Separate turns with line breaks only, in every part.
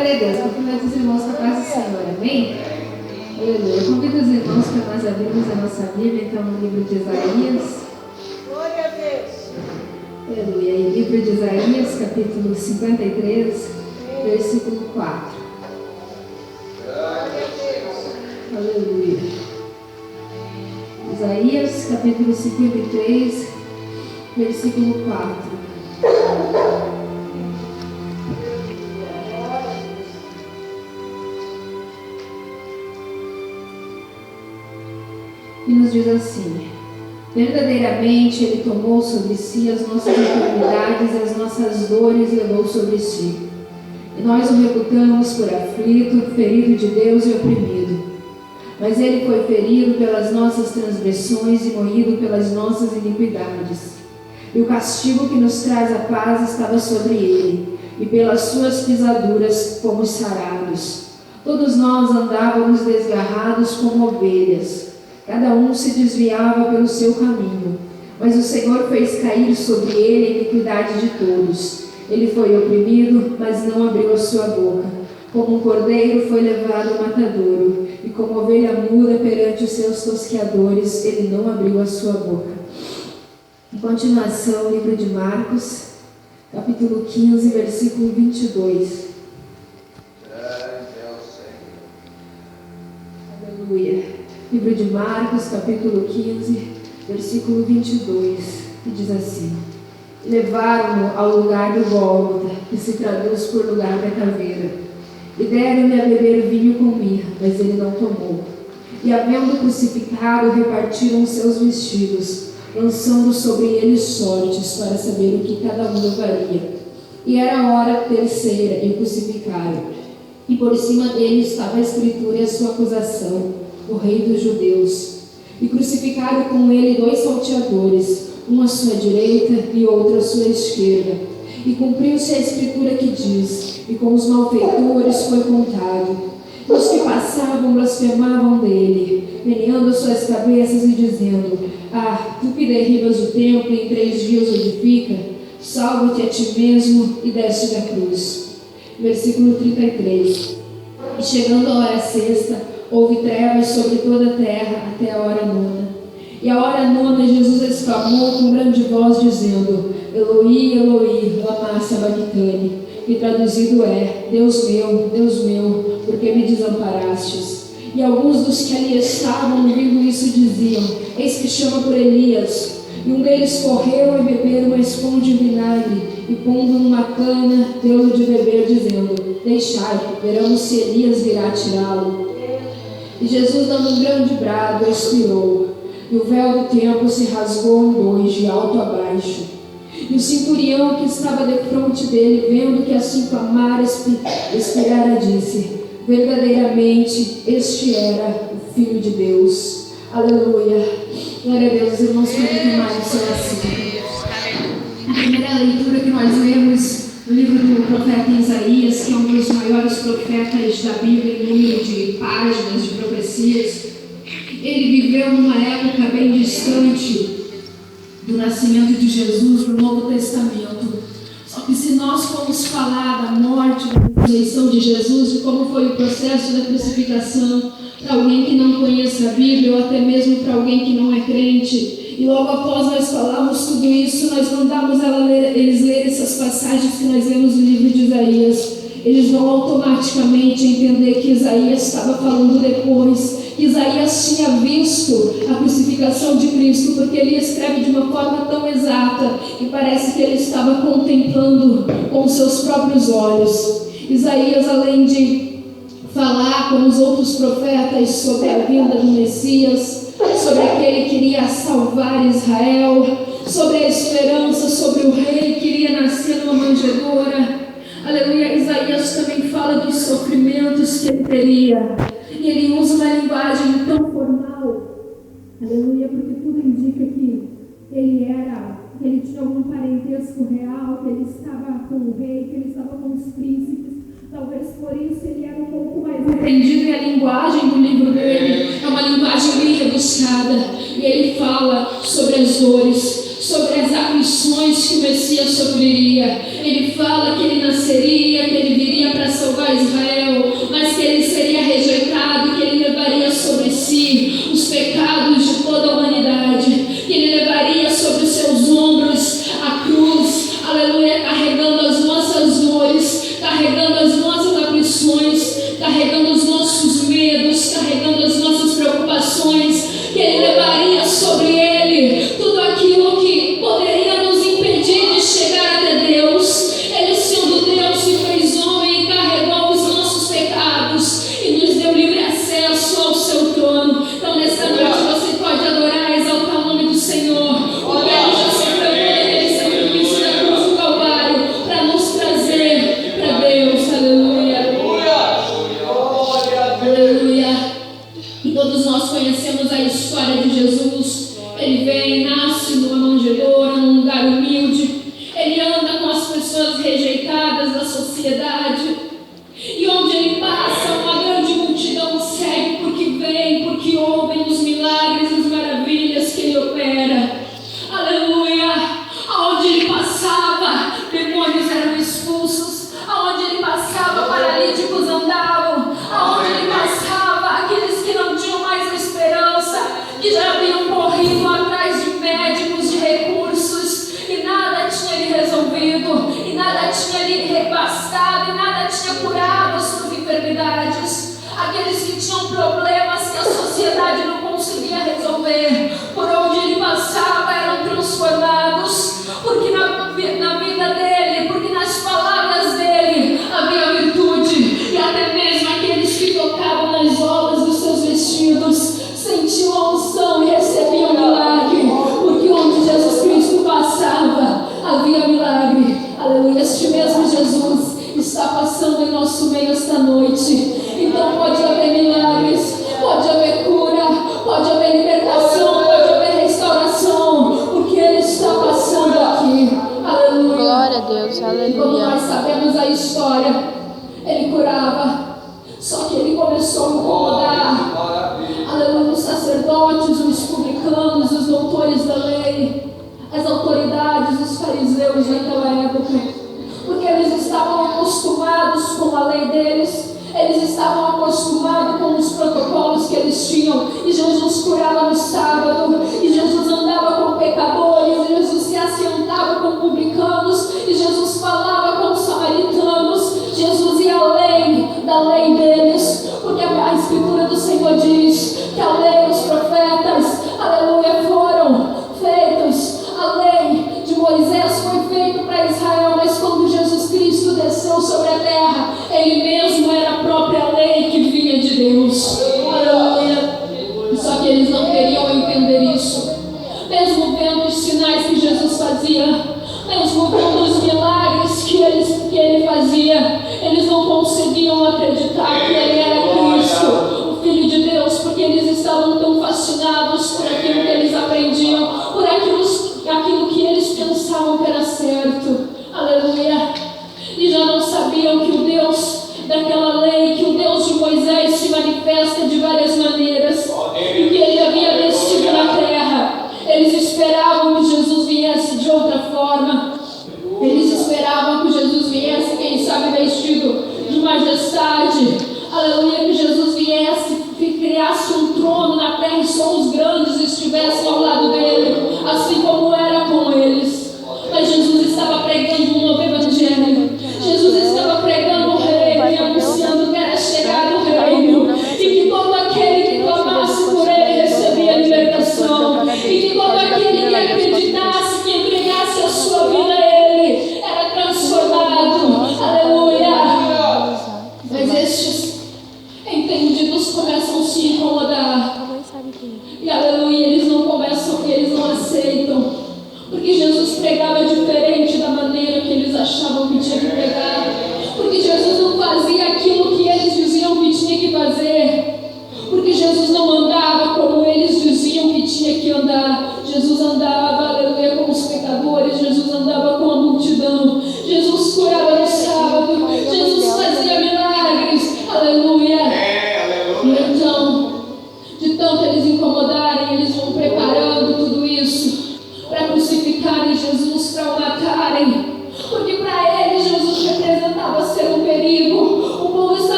Glória a Deus. Cumprimento os irmãos com a paz do Senhor. Amém? Aleluia. Convido os irmãos para nós abrirmos a nossa Bíblia, então, no livro de Isaías.
Glória a Deus.
Aleluia. E livro de Isaías, capítulo 53, versículo 4.
Glória a Deus.
Aleluia. Isaías, capítulo 53, versículo 4. E nos diz assim: verdadeiramente Ele tomou sobre si as nossas enfermidades e as nossas dores levou sobre si. E nós o reputamos por aflito, ferido de Deus e oprimido. Mas Ele foi ferido pelas nossas transgressões e moído pelas nossas iniquidades. E o castigo que nos traz a paz estava sobre Ele, e pelas suas pisaduras fomos sarados. Todos nós andávamos desgarrados como ovelhas. Cada um se desviava pelo seu caminho, mas o Senhor fez cair sobre ele a iniquidade de todos. Ele foi oprimido, mas não abriu a sua boca. Como um cordeiro foi levado ao matadouro, e como ovelha muda perante os seus tosqueadores, ele não abriu a sua boca. Em continuação, livro de Marcos, capítulo 15, versículo 22. Aleluia. Livro de Marcos, capítulo 15, versículo 22, que diz assim: levaram-no ao lugar do Gólgota, que se traduz por lugar da caveira, e deram-lhe a beber vinho com mirra, mas ele não tomou. E havendo crucificado, repartiram seus vestidos, lançando sobre eles sortes, para saber o que cada um levaria. E era a hora terceira, e o crucificaram. E por cima dele estava a escritura e a sua acusação: o rei dos judeus. E crucificaram com ele 2 salteadores, um à sua direita e outro à sua esquerda. E cumpriu-se a escritura que diz: e com os malfeitores foi contado. E os que passavam blasfemavam dele, meneando suas cabeças e dizendo: ah, tu que derribas o templo e em 3 dias o edifica, salva-te a ti mesmo e desce da cruz. Versículo 33. E chegando a hora sexta, houve trevas sobre toda a terra até a hora 9. E a hora 9 Jesus exclamou com grande voz, dizendo: Eloi, Eloi, lama sabachthani, que traduzido é: Deus meu, por que me desamparastes? E alguns dos que ali estavam ouvindo isso diziam: eis que chama por Elias. E um deles correu e bebeu uma esponja de vinagre, e pondo numa cana, deu-lhe de beber, dizendo: deixai, veremos se Elias virá tirá-lo. E Jesus, dando um grande brado, expirou, e o véu do templo se rasgou em 2, de alto a baixo. E o centurião que estava defronte dele, vendo que assim clamara, expirara, disse: verdadeiramente este era o Filho de Deus. Aleluia. Glória a Deus. Os irmãos podem tomar o seu assento. A primeira leitura que nós lemos no livro do profeta Isaías, que é um dos maiores profetas da Bíblia em número de páginas, de profecias. Ele viveu numa época bem distante do nascimento de Jesus, do Novo Testamento. Só que se nós formos falar da morte, da ressurreição de Jesus, de como foi o processo da crucificação, para alguém que não conhece a Bíblia, ou até mesmo para alguém que não é crente, e logo após nós falarmos tudo isso, nós mandamos eles lerem essas passagens que nós lemos no livro de Isaías. Eles vão automaticamente entender que Isaías estava falando depois, que Isaías tinha visto a crucificação de Cristo, porque ele escreve de uma forma tão exata que parece que ele estava contemplando com seus próprios olhos. Isaías, além de falar com os outros profetas sobre a vinda do Messias, sobre aquele que iria salvar Israel, sobre a esperança, sobre o rei que iria nascer numa manjedoura. Aleluia. Isaías também fala dos sofrimentos que ele teria, e ele usa uma linguagem tão formal. Aleluia, porque tudo indica que ele tinha algum parentesco real, que ele estava com o rei, que ele estava com os príncipes. Talvez por isso ele era um pouco mais entendido, e a linguagem do livro dele é uma linguagem bem rebuscada. E ele fala sobre as dores, sobre as aflições que o Messias sofreria. Ele fala que ele nasceria, que ele viria para salvar Israel, mas que ele seria rejeitado, que ele levaria sobre si os pecados de toda a humanidade, que ele levaria sobre os seus ombros a cruz, aleluia, carregando as nossas dores, carregando as nossas aflições, carregando os nossos medos, carregando as nossas preocupações, que ele levaria sobre ele tudo aquilo que poderia nos impedir de chegar até Deus. Ele, sendo Deus, se fez homem e carregou os nossos pecados e nos deu livre acesso ao seu trono. Então nesta noite você pode adorar e exaltar o nome do Senhor, porque ele já sofreu todo aquele sacrifício da cruz do Calvário para nos trazer para Deus. Aleluia. Aleluia. E todos nós conhecemos a história de Jesus. Ele vem, nasce numa manjedoura, num lugar humilde. Ele anda com as pessoas rejeitadas da sociedade. E onde ele passa, uma grande multidão o segue porque vem, porque ouvem os milagres e as maravilhas que ele opera. Aleluia. Aonde ele passava, demônios eram expulsos. Aonde ele passava, paralíticos andavam. Aonde ele passava, aqueles que não tinham mais esperança, que já haviam corrido atrás de médicos, de recursos, e nada tinha lhe resolvido, e nada tinha lhe rebastado, e nada tinha curado as suas enfermidades. Aqueles que tinham problemas que a sociedade não conseguia resolver, por onde ele passava eram transformados, porque na vida dele, porque nas palavras dele havia virtude, e até mesmo aqueles que tocavam nas obras dos seus vestidos sentiam a unção e recebiam milagre, porque onde Jesus Cristo passava havia milagre. Aleluia. Este mesmo Jesus está passando em nosso meio esta noite. Então pode haver milagres, pode haver cura, pode haver libertação, pode haver restauração, porque Ele está passando aqui. Aleluia.
Glória a Deus, aleluia.
Como nós sabemos a história, Ele curava, só que Ele começou a incomodar, aleluia, os sacerdotes, os publicanos, os doutores da lei, as autoridades, os fariseus daquela época, porque eles estavam acostumados com a lei deles, eles estavam acostumados com os protocolos que eles tinham, e Jesus curava no sábado, e Jesus andava com pecadores, e Jesus se assentava com publicanos, e Jesus falava com os samaritanos. Jesus ia além da lei deles, porque a Escritura do Senhor diz que a lei dos profetas, aleluia, foram feitos, a lei de Moisés foi feita para Israel, mas quando Jesus Cristo desceu sobre a terra, Ele mesmo era a própria lei que vinha de Deus. Aleluia. Só que eles não queriam entender isso, mesmo vendo os sinais que Jesus fazia, mesmo vendo os milagres que ele fazia, eles não conseguiam acreditar que Ele era Cristo, o Filho de Deus, porque eles estavam tão fascinados por aquilo que eles aprendiam, por aquilo que eles pensavam que era certo. Aleluia. E já não sabiam que o Deus daquela lei, que o Deus de Moisés se manifesta de várias maneiras, e que Ele havia descido na terra. Eles esperavam que Jesus viesse de outra forma. Eles esperavam que Jesus viesse, quem sabe, vestido de majestade. Aleluia, que Jesus viesse, que criasse um trono na terra e só os grandes estivessem ao lado dele, assim como era com eles. Mas Jesus estava pregando um novo evangelho. Jesus estava pregando o reino e anunciando que era chegado o reino, e que todo aquele que clamasse por ele recebia libertação, e que todo aquele que acreditasse, que entregasse a sua vida a ele, era transformado. Aleluia. Mas estes entendidos começam a se incomodar, e aleluia, eles não aceitam, porque Jesus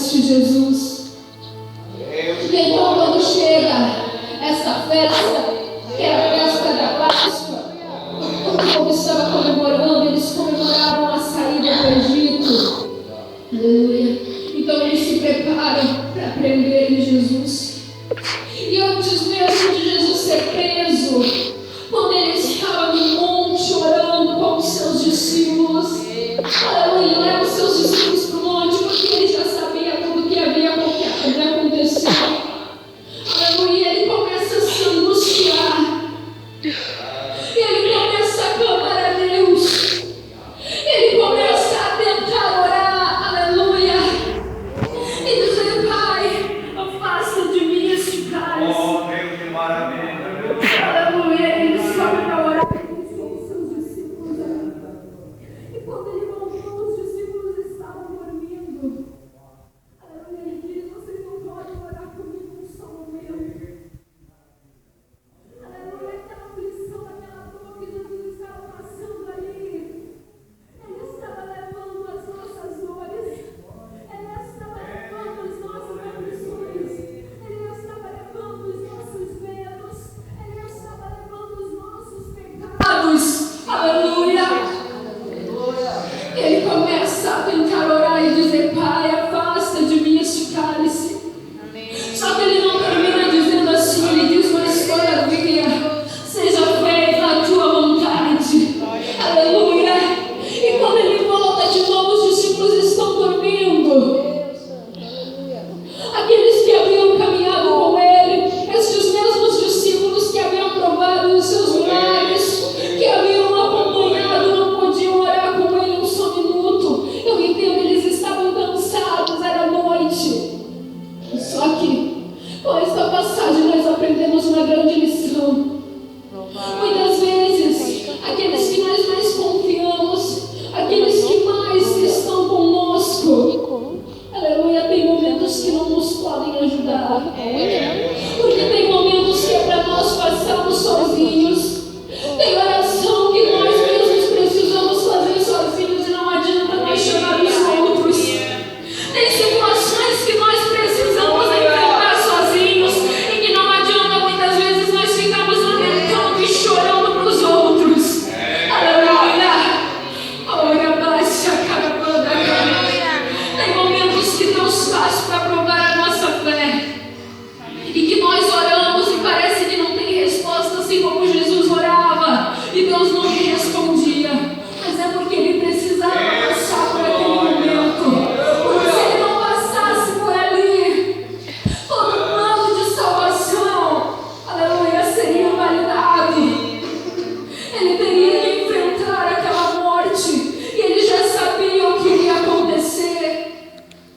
deste Jesus. E então, quando chega esta festa,